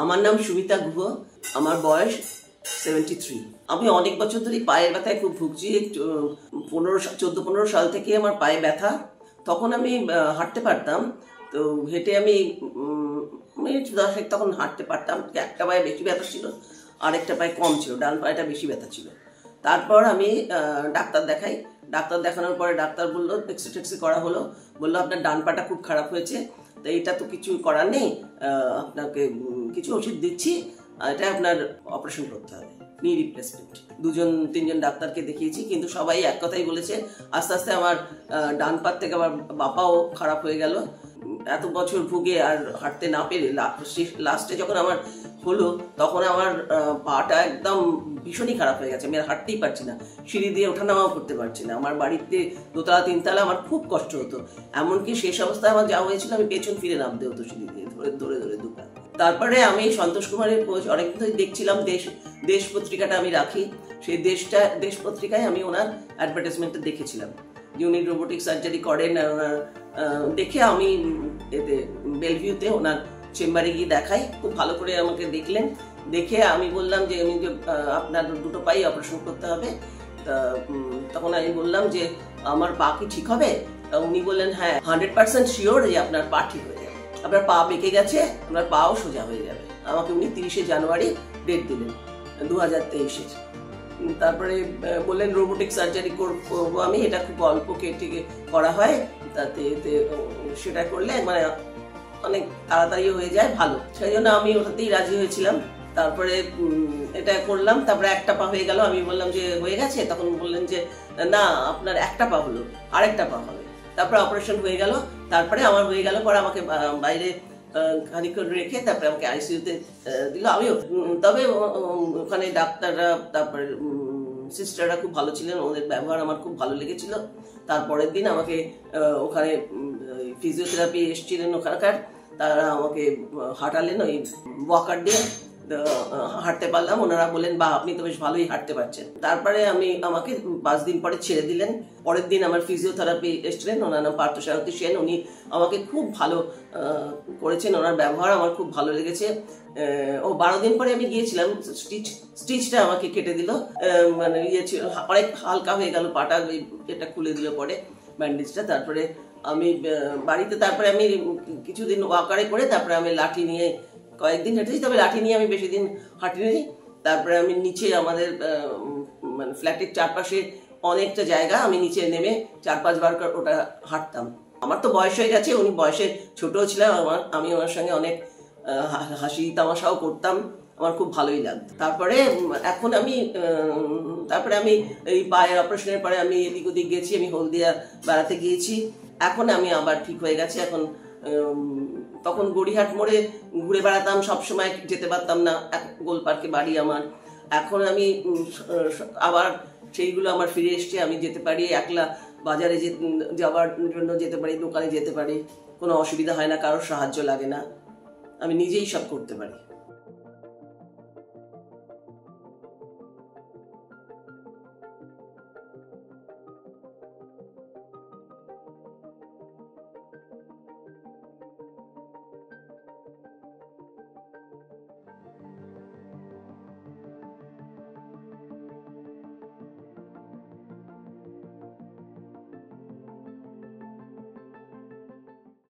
আমার নাম সুমিতা গুহ। আমার বয়স 73। আমি অনেক বছর ধরে পায়ের ব্যথায় খুব ভুগছি। 14-15 সাল থেকে আমার পায়ে ব্যথা। তখন আমি হাঁটতে পারতাম, তো হেঁটে আমি মিনিট 10 তখন হাঁটতে পারতাম। একটা পায়ে বেশি ব্যথা ছিল, আরেকটা পায়ে কম ছিল, ডান পায়েটা বেশি ব্যথা ছিল। তারপর আমি ডাক্তার দেখাই। ডাক্তার দেখানোর পরে ডাক্তার বললো, এক্সরে করা হলো, বললো আপনার ডান পাটা খুব খারাপ হয়েছে, তো এটা তো কিছু করার নেই, আপনাকে কিছু ওষুধ দিচ্ছি, এটা আপনার অপারেশন করতে হবে, নি রিপ্লেসমেন্ট। 2-3জন ডাক্তারকে দেখিয়েছি, কিন্তু সবাই এক কথাই বলেছে। আস্তে আস্তে আমার ডান পার থেকে আমার বাপাও খারাপ হয়ে গেল। এত বছর ভুগে আর হাঁটতে না পেরে লাস্টে যখন আমার হলো, তখন আমার পাটা একদম ভীষণই খারাপ হয়ে গেছে। আমি আর হাঁটতেই পারছি না, সিঁড়ি দিয়ে ওঠানামাও করতে পারছি না। আমার বাড়িতে 2তলা 3তলা আমার খুব কষ্ট হতো। এমনকি শেষ অবস্থায় আমার যা হয়েছিল, আমি পেছন ফিরে নামতে হতো সিঁড়ি দিয়ে, ধরে ধরে দুপা। তারপরে আমি সন্তোষ কুমারের কোচ অনেকদিন ধরে দেখছিলাম, দেশ পত্রিকাটা আমি রাখি, সেই দেশ পত্রিকায় আমি ওনার অ্যাডভার্টাইজমেন্টটা দেখেছিলাম যে উনি রোবোটিক সার্জারি করেন। আর ওনার দেখে আমি এতে বেলভিউতে ওনার চেম্বারে গিয়ে দেখাই। খুব ভালো করে আমাকে দেখলেন, দেখে আমি বললাম যে আমি যে আপনার দুটো পাই অপারেশন করতে হবে। তখন আমি বললাম যে আমার পা কি ঠিক হবে? উনি বললেন হ্যাঁ, 100% শিওর যে আপনার পা ঠিক হয়ে যাবে, আপনার পা বেঁকে গেছে, আপনার পাও সোজা হয়ে যাবে। আমাকে উনি 30শে জানুয়ারি ডেট দিলেন 2023-এর। তারপরে বললেন রোবোটিক সার্জারি করবো আমি, এটা খুব অল্প কেটে করা হয়, তাতে সেটা করলে মানে অনেক তাড়াতাড়ি হয়ে যায়, ভালো। সেই জন্য আমি ওটাতেই রাজি হয়েছিলাম। তারপরে এটা করলাম। তারপরে একটা পা হয়ে গেল। আমি বললাম যে হয়ে গেছে, তখন বললেন যে না, আপনার একটা পা হলো, আরেকটা পা হবে। তারপরে অপারেশন হয়ে গেল। তারপরে আমার হয়ে গেল, পরে আমাকে বাইরে খানিকক্ষণ রেখে তারপরে আমাকে আইসিইউতে দিল। আমিও তবে ওখানে ডাক্তাররা, তারপরে সিস্টাররা খুব ভালো ছিলেন, ওদের ব্যবহার আমার খুব ভালো লেগেছিল। তারপরের দিন আমাকে ওখানে ফিজিওথেরাপি এসেছিলেন ওখানকার, তারা আমাকে হাঁটালেন ওই ওয়াকার দিয়ে, হাঁটতে পারলাম। ওনারা বলেন বা আপনি তো বেশ ভালোই হাঁটতে পারছেন। তারপরে আমাকে 5 দিন পরে ছেড়ে দিলেন। পরের দিন আমার ফিজিওথেরাপি এসেছিলেন, ওনার নাম পার্থসারথী সেন। উনি আমাকে খুব ভালো করেছেন, ওনার ব্যবহার আমার খুব ভালো লেগেছে। 12 দিন পরে আমি গিয়েছিলাম, স্টিচটা আমাকে কেটে দিল, মানে ইয়ে ছিল, অনেক হালকা হয়ে গেল পাটা, এটা খুলে দিল পরে ব্যান্ডেজটা। তারপরে আমি বাড়িতে, তারপরে আমি কিছুদিন ওয়াকারে করে তারপরে আমি লাঠি নিয়ে কয়েকদিন হেঁটেছি, তবে লাঠি নিয়ে আমি বেশি দিন হাঁটিনি। তারপরে আমি নিচে আমাদের মানে ফ্ল্যাটের চারপাশে অনেকটা জায়গা, আমি নিচে নেমে 4-5 বার ওটা হাঁটতাম। আমার তো বয়স হয়ে গেছে, উনি বয়সে ছোট ছিলাম, আমি ওনার সঙ্গে অনেক হাসি তামাশাও করতাম, আমার খুব ভালোই লাগতো। তারপরে আমি এই পায়ের অপারেশনের পরে আমি এদিক ওদিক গেছি, আমি হলদিয়া বেড়াতে গিয়েছি। এখন আমি আবার ঠিক হয়ে গেছি। এখন তখন গড়িহাট মোড়ে ঘুরে বেড়াতাম, সবসময় যেতে পারতাম না, গোল পার্কে বাড়ি আমার। এখন আমি আবার সেইগুলো আমার ফিরে এসছে, আমি যেতে পারি, একলা বাজারে যাওয়ার জন্য যেতে পারি, দোকানে যেতে পারি, কোনো অসুবিধা হয় না, কারোর সাহায্য লাগে না, আমি নিজেই সব করতে পারি।